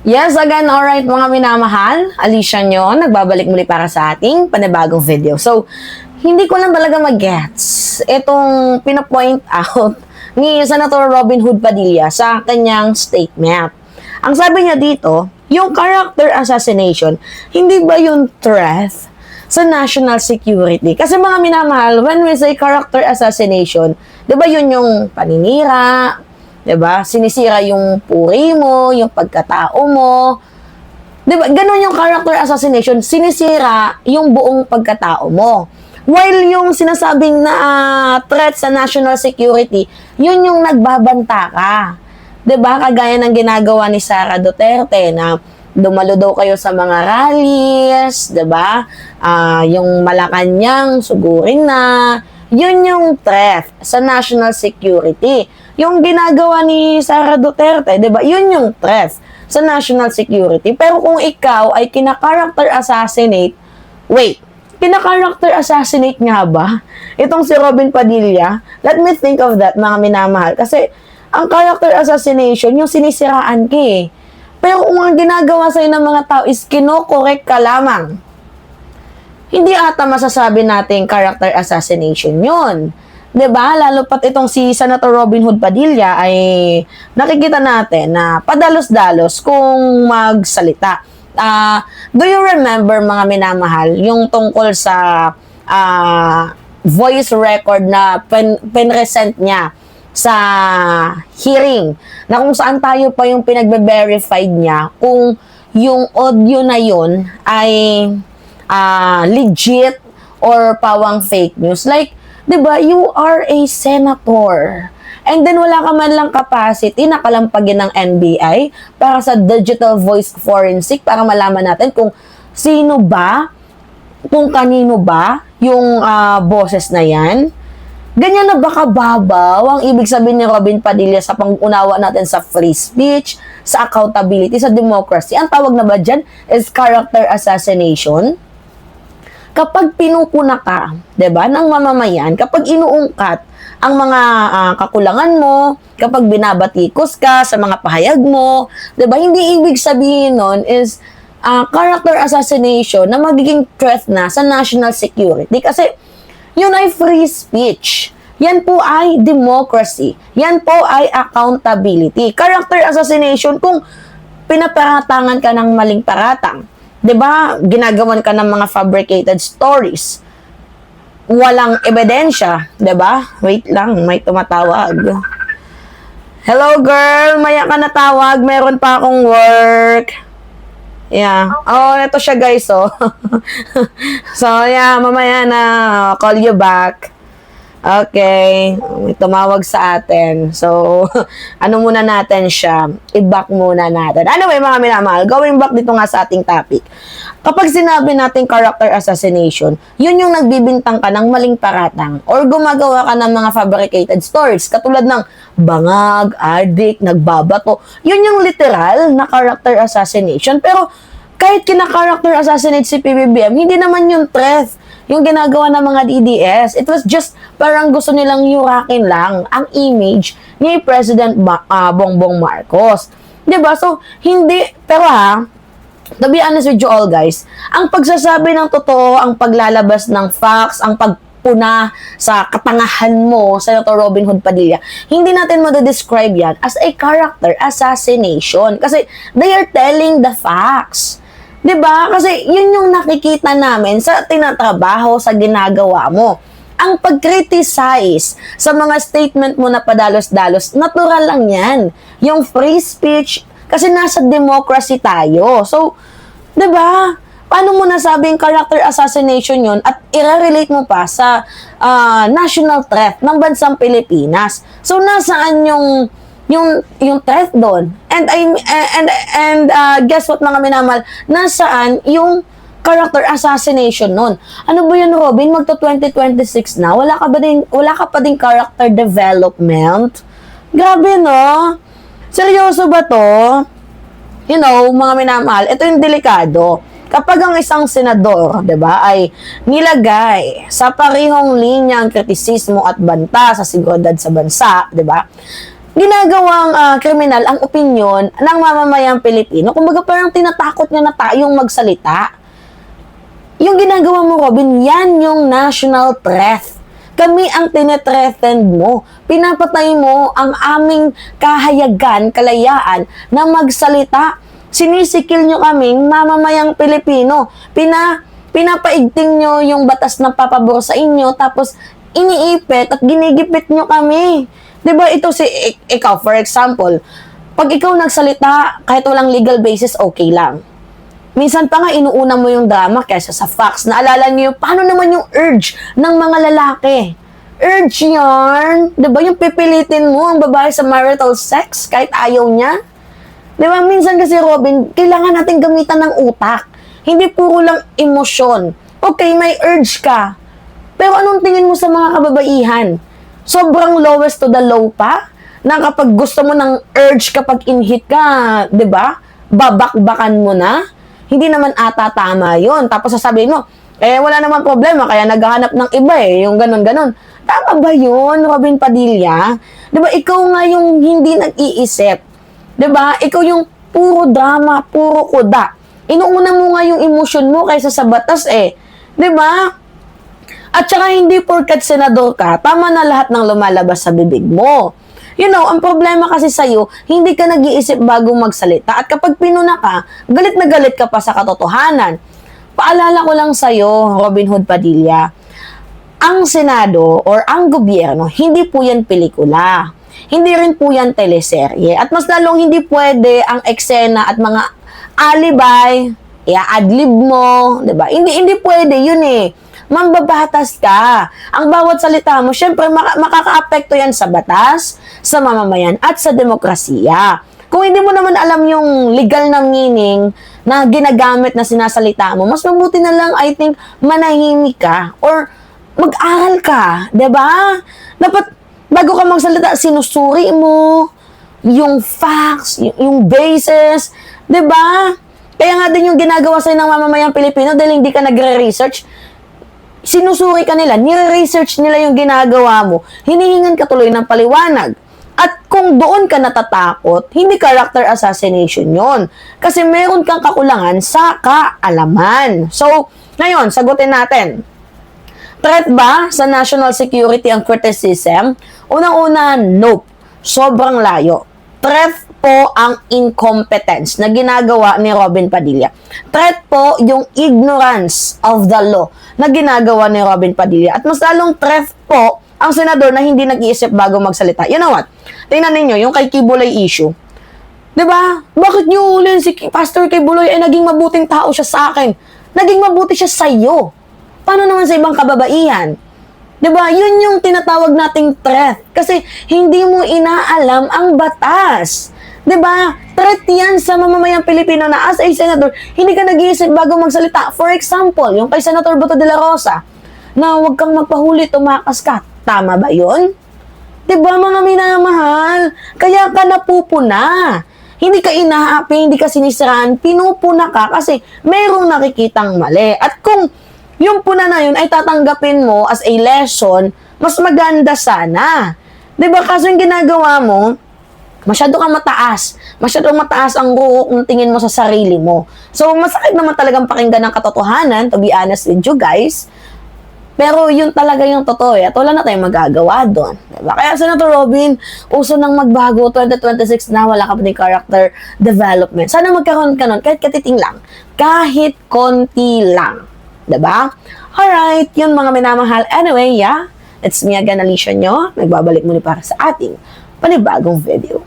Yes, again, alright mga minamahal, Alicia nyo, nagbabalik muli para sa ating panibagong video. So, hindi ko lang talaga mag-gets itong pinapoint out ni Senator Robin Hood Padilla sa kanyang statement. Ang sabi niya dito, yung character assassination, hindi ba yung threat sa national security? Kasi mga minamahal, when we say character assassination, di ba yun yung paninira, diba? Sinisira yung puri mo, yung pagkatao mo. Diba? Ganon yung character assassination. Sinisira yung buong pagkatao mo. While yung sinasabing na threat sa national security, yun yung nagbabanta ka. Diba? Kagaya ng ginagawa ni Sara Duterte na dumalo daw kayo sa mga rallies, diba? Yung Malacanang, sugurin na. Yun yung threat sa national security. Yung ginagawa ni Sara Duterte, di ba? Yun yung threat sa national security. Pero kung ikaw ay kina-character assassinate, wait, kina-character assassinate nga ba? Itong si Robin Padilla, let me think of that, mga minamahal. Kasi ang character assassination, yung sinisiraan ka eh. Pero kung ang ginagawa sa'yo ng mga tao is kino-correct ka lamang, hindi ata masasabi natin character assassination yun. 'Di ba? Lalo pat itong si Senator Robin Hood Padilla ay nakikita natin na padalos-dalos kung magsalita. Do you remember mga minamahal yung tungkol sa voice record na pinresent niya sa hearing na kung saan tayo pa yung pinagbe-verified niya kung yung audio na yun ay legit or pawang fake news. Like, diba, you are a senator. And then, wala ka man lang capacity na kalampagin ng NBI para sa digital voice forensic para malaman natin kung sino ba, kung kanino ba yung boses na yan. Ganyan na ba kababaw ang ibig sabihin ni Robin Padilla sa pang-unawa natin sa free speech, sa accountability, sa democracy? Ang tawag na ba dyan is character assassination. Kapag pinupuna ka, 'di ba, ng mamamayan, kapag inuungkat ang mga kakulangan mo, kapag binabatikos ka sa mga pahayag mo, 'di ba, hindi ibig sabihin nun is character assassination na magiging threat na sa national security kasi yun ay free speech. Yan po ay democracy. Yan po ay accountability. Character assassination kung pinaparatangan ka ng maling paratang. 'Di ba? Ginagawan ka ng mga fabricated stories. Walang ebidensya, 'di ba? Wait lang, may tumatawag. Hello girl, maya ka natawag, meron pa akong work. Yeah. Oh, ito siya guys, oh. So, yeah, mamaya na call you back. Okay, may tumawag sa atin. So, ano muna natin siya? I-back muna natin. Anyway, mga minamahal, going back dito nga sa ating topic. Kapag sinabi natin character assassination, yun yung nagbibintang ka ng maling paratang or gumagawa ka ng mga fabricated stories katulad ng bangag, adik, nagbabato. Yun yung literal na character assassination. Pero kahit kina-character assassinate si PBBM, hindi naman yung threat yung ginagawa ng mga DDS. It was just parang gusto nilang yurakin lang ang image ni President Bongbong Marcos. 'Di ba? So, hindi, pero to be honest with you all guys, ang pagsasabi ng totoo, ang paglalabas ng facts, ang pagpuna sa katangahan mo, Senator Robin Hood Padilla, hindi natin ma-describe yan as a character assassination. Kasi they are telling the facts. 'Di ba? Kasi yun yung nakikita namin sa tinatrabaho, sa ginagawa mo. Ang pag-criticize sa mga statement mo na padalos-dalos, natural lang yan. Yung free speech, kasi nasa democracy tayo. So, 'di ba? Paano mo nasabing character assassination yun at i-relate mo pa sa national threat ng bansang Pilipinas? So, nasaan yung threat doon? And guess what mga minamahal? Nasaan yung character assassination nun? Ano ba yan, Robin? Magto 2026 na. Wala ka pa din character development. Grabe, no? Seryoso ba to? You know, mga minamahal, ito yung delikado. Kapag ang isang senador, 'di ba, ay nilagay sa parehong linya ang kritisismo at banta sa seguridad sa bansa, 'di ba? ginagawang kriminal ang opinyon ng mamamayang Pilipino. Kumbaga parang tinatakot niya na tayong magsalita. Yung ginagawa mo, Robin, yan yung national threat. Kami ang tinethreaten mo. Pinapatay mo ang aming kahayagan, kalayaan na magsalita. Sinisikil nyo kaming mamamayang Pilipino. Pinapaigting nyo yung batas na papabor sa inyo, tapos iniipit at ginigipit nyo kami. Diba ito ikaw, for example, pag ikaw nagsalita, kahit walang legal basis, okay lang. Minsan pa nga, inuuna mo yung drama kaysa sa facts. Naalala niyo, paano naman yung urge ng mga lalaki? Urge yarn. Diba yung pipilitin mo ang babae sa marital sex kahit ayaw niya? Diba, minsan kasi, Robin, kailangan natin gamitan ng utak. Hindi puro lang emosyon. Okay, may urge ka. Pero anong tingin mo sa mga kababaihan? Sobrang lowest to the low pa? Na kapag gusto mo ng urge kapag in-hit ka, diba? Babakbakan mo na? Hindi naman ata tama yun. Tapos sasabihin mo, wala naman problema, kaya naghahanap ng iba yung ganun-ganun. Tama ba yun, Robin Padilla? Diba, ikaw nga yung hindi nag-iisip. Diba, ikaw yung puro drama, puro kuda. Inuuna mo nga yung emosyon mo kaysa sa batas Diba? At saka hindi porkat senador ka, tama na lahat ng lumalabas sa bibig mo. You know, ang problema kasi sa'yo, hindi ka nag-iisip bago magsalita. At kapag pinuna ka, galit na galit ka pa sa katotohanan. Paalala ko lang sa'yo, Robin Hood Padilla, ang Senado or ang gobyerno, hindi po yan pelikula. Hindi rin po yan teleserye. At mas lalong hindi pwede ang eksena at mga alibay, i-adlib mo, diba? Hindi pwede yun mambabatas ka. Ang bawat salita mo, syempre makaka-apekto yan sa batas, sa mamamayan, at sa demokrasiya. Kung hindi mo naman alam yung legal na meaning na ginagamit na sinasalita mo, mas mabuti na lang, I think, manahimik ka or mag-aral ka. Diba? Dapat, bago ka magsalita, sinusuri mo yung facts, yung basis. Diba? Kaya nga din yung ginagawa sa'yo ng mamamayang Pilipino dahil hindi ka nagre-research, sinusuri ka nila, nire-research nila yung ginagawa mo, hinihingan ka tuloy ng paliwanag. At kung doon ka natatakot, hindi character assassination yon. Kasi meron kang kakulangan sa kaalaman. So, ngayon, sagutin natin. Threat ba sa national security ang criticism? Unang-una, nope. Sobrang layo. Threat po ang incompetence na ginagawa ni Robin Padilla. Threat po yung ignorance of the law na ginagawa ni Robin Padilla. At mas lalong threat po ang senador na hindi nag-iisip bago magsalita. You know what? Tingnan ninyo, yung kay Kibuloy issue. Diba? Bakit nyo ulin si Pastor Kibuloy ay naging mabuting tao siya sa akin? Naging mabuti siya sa iyo. Paano naman sa ibang kababaihan? Diba? Yun yung tinatawag nating threat. Kasi hindi mo inaalam ang batas. Diba? Threat yan sa mamamayang Pilipino na as a senador, hindi ka nag-iisip bago magsalita. For example, yung kay Senator Bato de la Rosa, na huwag kang magpahuli, tumakas ka. Tama ba yun? Diba, mga minamahal? Kaya ka napupuna. Hindi ka inaapi, hindi ka sinisiraan, pinupuna ka kasi merong nakikitang mali. At kung yung puna na yun ay tatanggapin mo as a lesson, mas maganda sana. Diba, kaso yung ginagawa mo, masyado kang mataas. Masyadong mataas ang ruok ng tingin mo sa sarili mo. So, masakit naman talagang pakinggan ng katotohanan, to be honest with you guys. Pero yun talaga yung totoo at wala na tayong magagawa doon. Diba? Kaya Senator Robin, uso nang magbago, 2026 na, wala ka pa din character development. Sana magkaroon ka nun, kahit katiting lang. Kahit konti lang. Diba? Alright, yun mga minamahal. Anyway, it's me again, Alicia nyo. Nagbabalik muli para sa ating panibagong video.